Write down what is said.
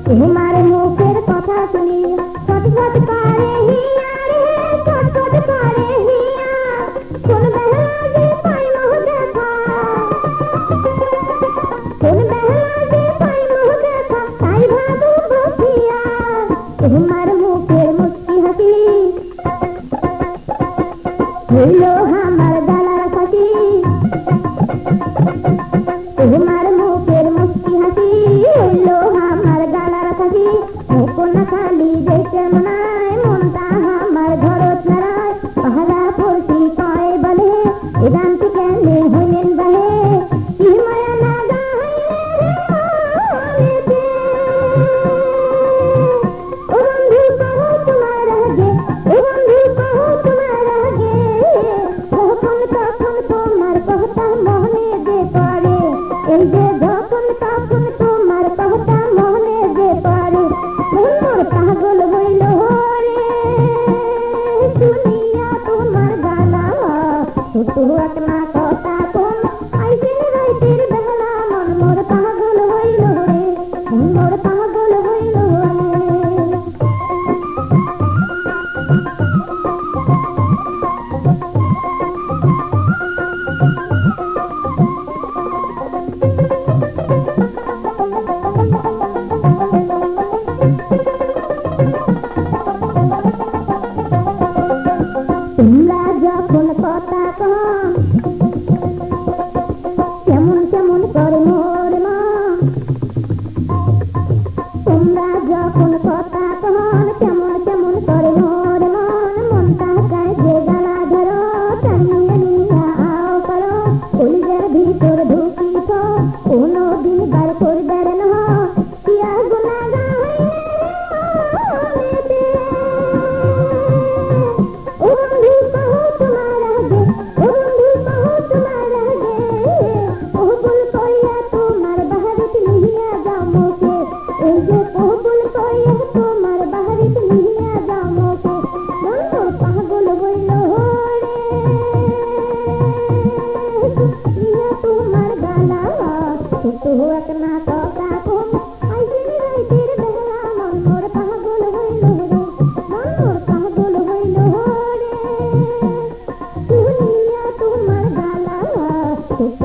তোমার মুখের কথা শুনি ছটফট করে হিয়া রে ছটফট করে হিয়া কোন বেলা যে পাই মোহ দেখা কোন বেলা যে পাই মোহ দেখা তাই ভাবো বসিয়া তোমার মুখের মুস্কি হাসি হইল আমার গলার ফাঁসি তোমার মুখের মুস্কি হাসি হইল আমার গলার ফাঁসি মুকুন খালি যেতে মনায় মনটা আমার ঘরত নারায় পাহারা পড়ছি কয় বলে এদান্তি কেনে হইলেন বাহে কি মায়া লাগা হইলে ও বন্ধু কহো তোমার আগে ও বন্ধু কহো তোমার আগে কখন তখন তোমার কথা মনে যে পড়ে এই যে যখন তখন তোমার কথা মনে যে পড়ে মোর পাগল হইল রে শুনিয়া তোমার গালা ছোট একলা কথা কোন আইসিন রাইতের বেলা মন মোর পাগল হইল রে মোর পাগল হইল রে তোমরা যখন কথা কন কেমন কেমন করে মোর মন তোমরা যখন কথা কন কেমন কেমন করে মোর মন মনটা কায় যে গালা ধরো টানিয়ে নিয়ে আও করো কলিজার ভিতর ঢুকিছ কোনো দিন বার করবে না কিয়া গুনাগা হইলে ও বন্ধু কহো তোমার আগে ও বন্ধু কহো তোমার আগে কহবুল কইয়া তোমার বাহারিত নিহিয়া যাও মোকে এই যে কহবুল কইয়া তোমার বাহারিত নিহিয়া যাও মোকে মন মোর পাগল হইল রে ইয়া তোমার গালা ছোট একনা কথা কোন আইসিন রাইতের বেলা মন মোর পাগল হইল রে মন মোর পাগল হইল রে শুনিয়া তোমার গালা ছোট